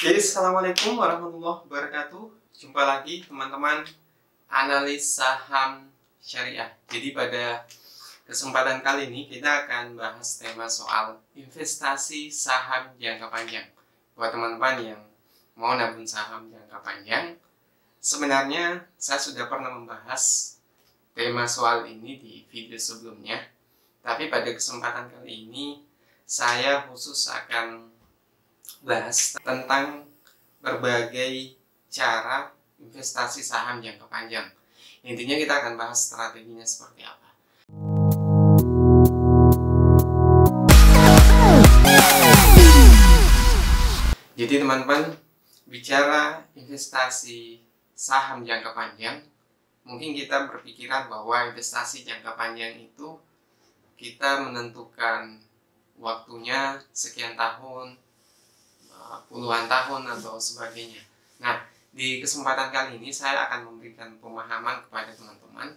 Oke, assalamualaikum warahmatullahi wabarakatuh. Jumpa lagi teman-teman analis saham syariah. Jadi pada kesempatan kali ini kita akan bahas tema soal investasi saham jangka panjang. Buat teman-teman yang mau nabung saham jangka panjang, sebenarnya saya sudah pernah membahas tema soal ini di video sebelumnya. Tapi pada kesempatan kali ini saya khusus akan bahas tentang berbagai cara investasi saham jangka panjang. Intinya kita akan bahas strateginya seperti apa. Jadi teman-teman, bicara investasi saham jangka panjang, mungkin kita berpikiran bahwa investasi jangka panjang itu kita menentukan waktunya sekian tahun, puluhan tahun atau sebagainya. Nah, di kesempatan kali ini saya akan memberikan pemahaman kepada teman-teman.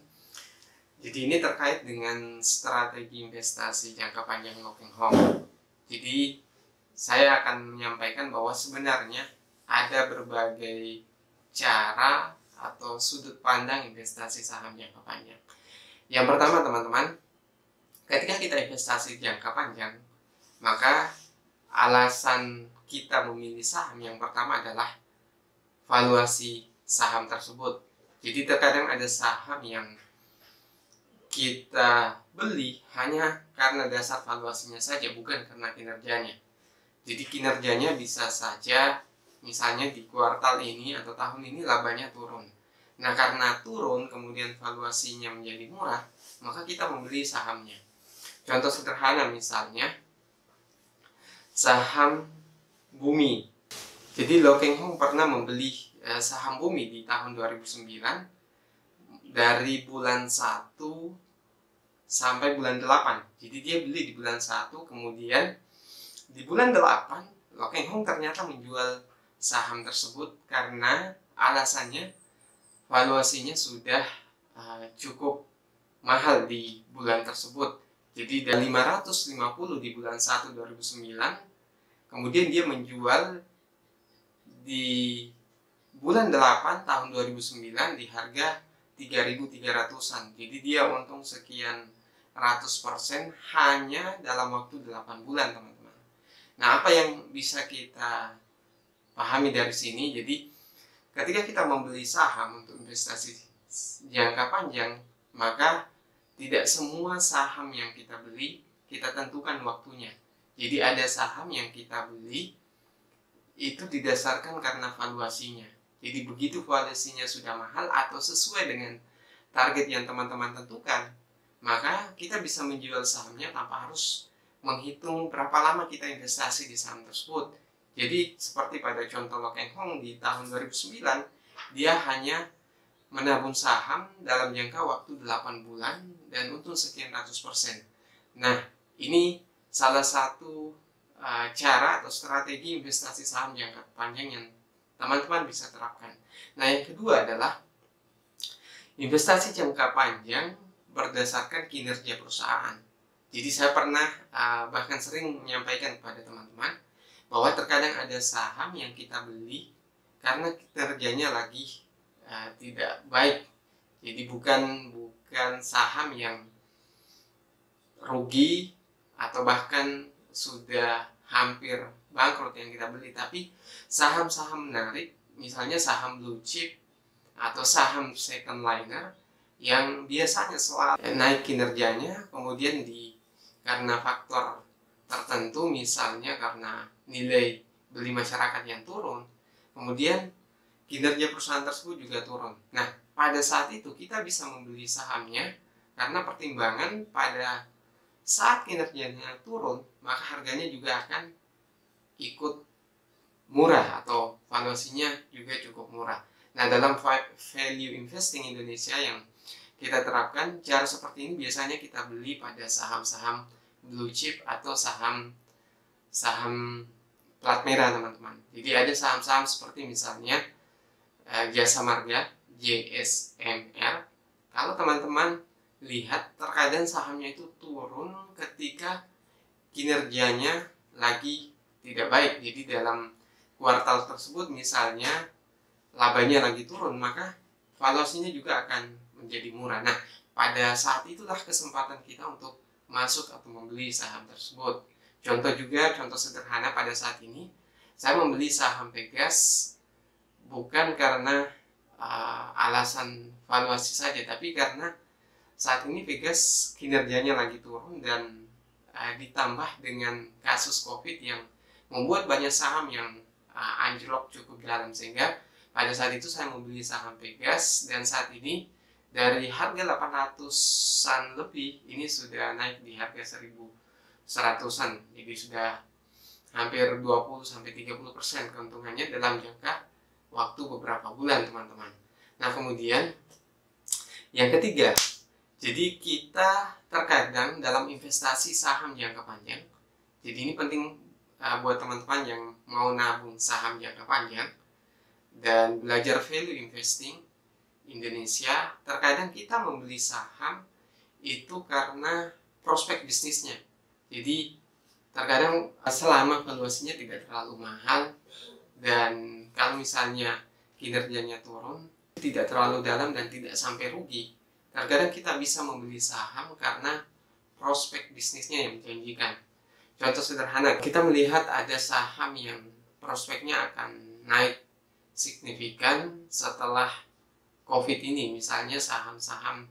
Jadi ini terkait dengan strategi investasi jangka panjang Locking Home. Jadi saya akan menyampaikan bahwa sebenarnya ada berbagai cara atau sudut pandang investasi saham jangka panjang. Yang pertama teman-teman, ketika kita investasi jangka panjang, maka alasan kita memilih saham yang pertama adalah valuasi saham tersebut. Jadi terkadang ada saham yang kita beli hanya karena dasar valuasinya saja, bukan karena kinerjanya. Jadi kinerjanya bisa saja misalnya di kuartal ini atau tahun ini labanya turun. Nah karena turun kemudian valuasinya menjadi murah, maka kita membeli sahamnya. Contoh sederhana misalnya saham Bumi. Jadi Locking Home pernah membeli saham Bumi di tahun 2009 dari bulan 1 sampai bulan 8. Jadi dia beli di bulan 1, kemudian di bulan 8 Locking Home ternyata menjual saham tersebut karena alasannya valuasinya sudah cukup mahal di bulan tersebut. Jadi dari 550 di bulan 1 2009, kemudian dia menjual di bulan 8 tahun 2009 di harga 3.300-an. Jadi dia untung sekian ratus persen hanya dalam waktu 8 bulan teman-teman. Nah apa yang bisa kita pahami dari sini? Jadi ketika kita membeli saham untuk investasi jangka panjang, maka tidak semua saham yang kita beli kita tentukan waktunya. Jadi ada saham yang kita beli itu didasarkan karena valuasinya. Jadi begitu valuasinya sudah mahal atau sesuai dengan target yang teman-teman tentukan, maka kita bisa menjual sahamnya tanpa harus menghitung berapa lama kita investasi di saham tersebut. Jadi seperti pada contoh Locking Home di tahun 2009, dia hanya menabung saham dalam jangka waktu 8 bulan dan untung sekian ratus persen. Nah, ini salah satu cara atau strategi investasi saham jangka panjang yang teman-teman bisa terapkan. Nah, yang kedua adalah investasi jangka panjang berdasarkan kinerja perusahaan. Jadi saya pernah bahkan sering menyampaikan kepada teman-teman bahwa terkadang ada saham yang kita beli karena kinerjanya lagi tidak baik. Jadi bukan saham yang rugi atau bahkan sudah hampir bangkrut yang kita beli, tapi saham-saham menarik, misalnya saham blue chip atau saham second liner yang biasanya selalu naik kinerjanya, kemudian karena faktor tertentu, misalnya karena nilai beli masyarakat yang turun, kemudian kinerja perusahaan tersebut juga turun. Nah, pada saat itu kita bisa membeli sahamnya karena pertimbangan pada saat kinerjanya turun, maka harganya juga akan ikut murah atau valuasinya juga cukup murah. Nah, dalam value investing Indonesia yang kita terapkan, cara seperti ini biasanya kita beli pada saham-saham blue chip atau saham plat merah teman-teman. Jadi ada saham-saham seperti misalnya Jasa Marga, JSMR. Kalau teman-teman lihat, terkadang sahamnya itu turun ketika kinerjanya lagi tidak baik. Jadi dalam kuartal tersebut misalnya labanya lagi turun, maka valuasinya juga akan menjadi murah. Nah, pada saat itulah kesempatan kita untuk masuk atau membeli saham tersebut. Contoh sederhana pada saat ini, saya membeli saham Pegas bukan karena alasan valuasi saja, tapi karena saat ini Pegas kinerjanya lagi turun dan ditambah dengan kasus COVID yang membuat banyak saham yang anjlok cukup dalam, sehingga pada saat itu saya membeli saham Pegas dan saat ini dari harga 800-an lebih ini sudah naik di harga 1.100-an, jadi sudah hampir 20-30% keuntungannya dalam jangka waktu beberapa bulan, teman-teman. Nah, kemudian yang ketiga, jadi kita terkadang dalam investasi saham jangka panjang, jadi ini penting buat teman-teman yang mau nabung saham jangka panjang dan belajar value investing Indonesia, terkadang kita membeli saham itu karena prospek bisnisnya. Jadi terkadang selama valuasinya tidak terlalu mahal dan kalau misalnya kinerjanya turun, tidak terlalu dalam dan tidak sampai rugi, terkadang kita bisa membeli saham karena prospek bisnisnya yang menjanjikan. Contoh sederhana, kita melihat ada saham yang prospeknya akan naik signifikan setelah COVID ini, misalnya saham-saham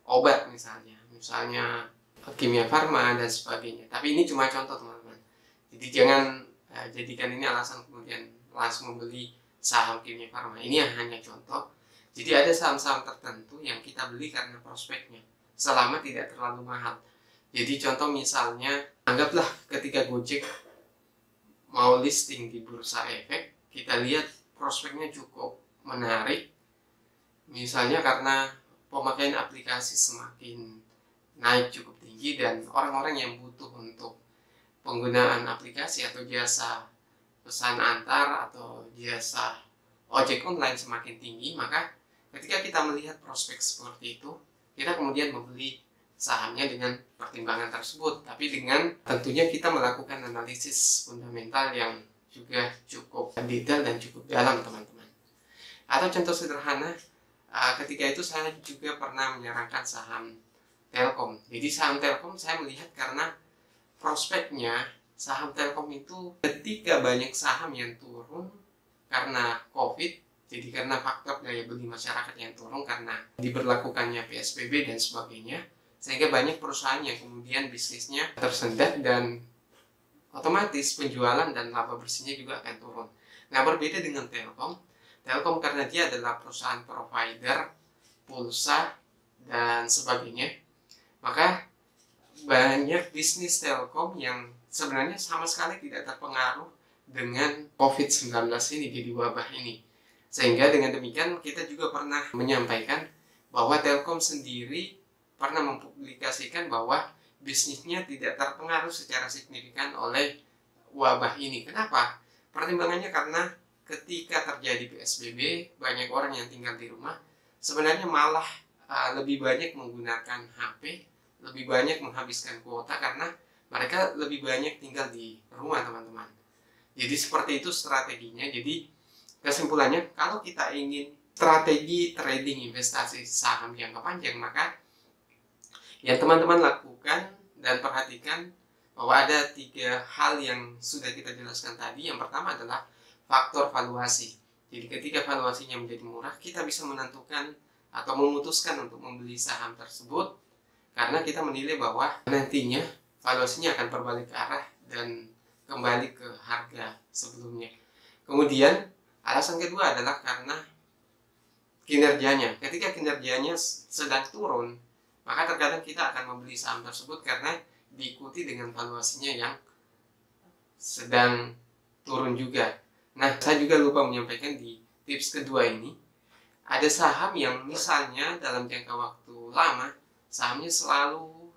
obat misalnya Kimia Farma dan sebagainya. Tapi ini cuma contoh, teman-teman. Jadi jangan jadikan ini alasan kemudian langsung membeli saham Kimia Farma. Ini hanya contoh. Jadi ada saham-saham tertentu yang kita beli karena prospeknya, selama tidak terlalu mahal. Jadi contoh misalnya, anggaplah ketika Gojek mau listing di Bursa Efek, kita lihat prospeknya cukup menarik. Misalnya karena pemakaian aplikasi semakin naik cukup tinggi dan orang-orang yang butuh untuk penggunaan aplikasi atau jasa pesan antar atau jasa ojek online semakin tinggi, maka ketika kita melihat prospek seperti itu, kita kemudian membeli sahamnya dengan pertimbangan tersebut, tapi dengan tentunya kita melakukan analisis fundamental yang juga cukup detail dan cukup dalam, teman-teman. Atau contoh sederhana, ketika itu saya juga pernah menyarankan saham Telkom. Jadi saham Telkom saya melihat karena prospeknya saham Telkom itu ketika banyak saham yang turun karena COVID, jadi karena faktor daya beli masyarakat yang turun karena diberlakukannya PSBB dan sebagainya, sehingga banyak perusahaan yang kemudian bisnisnya tersendat dan otomatis penjualan dan laba bersihnya juga akan turun. Nah, berbeda dengan Telkom karena dia adalah perusahaan provider pulsa dan sebagainya, maka banyak bisnis Telkom yang sebenarnya sama sekali tidak terpengaruh dengan COVID-19 ini, jadi wabah ini. Sehingga dengan demikian kita juga pernah menyampaikan bahwa Telkom sendiri pernah mempublikasikan bahwa bisnisnya tidak terpengaruh secara signifikan oleh wabah ini. Kenapa? Pertimbangannya karena ketika terjadi PSBB, banyak orang yang tinggal di rumah, sebenarnya malah lebih banyak menggunakan HP, lebih banyak menghabiskan kuota karena mereka lebih banyak tinggal di rumah, teman-teman. Jadi seperti itu strateginya. Jadi kesimpulannya, kalau kita ingin strategi trading investasi saham jangka panjang, maka yang teman-teman lakukan dan perhatikan bahwa ada 3 hal yang sudah kita jelaskan tadi. Yang pertama adalah faktor valuasi. Jadi ketika valuasinya menjadi murah, kita bisa menentukan atau memutuskan untuk membeli saham tersebut karena kita menilai bahwa nantinya valuasinya akan berbalik ke arah dan kembali ke harga sebelumnya. Kemudian alasan kedua adalah karena kinerjanya. Ketika kinerjanya sedang turun, maka terkadang kita akan membeli saham tersebut karena diikuti dengan valuasinya yang sedang turun juga. Nah, saya juga lupa menyampaikan di tips kedua ini, ada saham yang misalnya dalam jangka waktu lama sahamnya selalu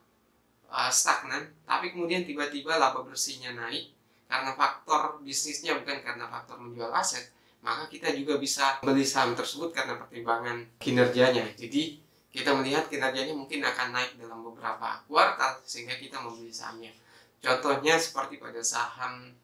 stagnan, tapi kemudian tiba-tiba laba bersihnya naik karena faktor bisnisnya bukan karena faktor menjual aset, maka kita juga bisa beli saham tersebut karena pertimbangan kinerjanya. Jadi kita melihat kinerjanya mungkin akan naik dalam beberapa kuartal sehingga kita membeli sahamnya. Contohnya seperti pada saham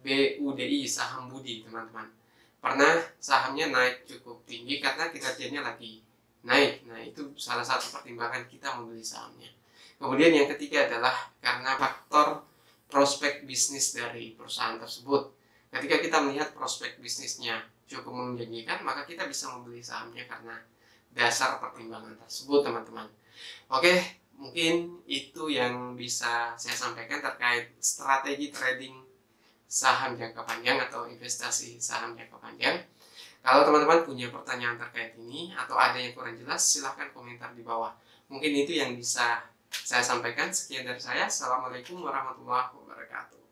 BUDI, saham Budi teman-teman. Pernah sahamnya naik cukup tinggi karena kinerjanya lagi naik. Nah, itu salah satu pertimbangan kita membeli sahamnya. Kemudian yang ketiga adalah karena faktor prospek bisnis dari perusahaan tersebut. Ketika kita melihat prospek bisnisnya cukup menjanjikan, maka kita bisa membeli sahamnya karena dasar pertimbangan tersebut teman-teman. Oke, mungkin itu yang bisa saya sampaikan terkait strategi trading saham jangka panjang atau investasi saham jangka panjang. Kalau teman-teman punya pertanyaan terkait ini atau ada yang kurang jelas, silahkan komentar di bawah. Mungkin itu yang bisa saya sampaikan. Sekian dari saya. Assalamualaikum warahmatullahi wabarakatuh.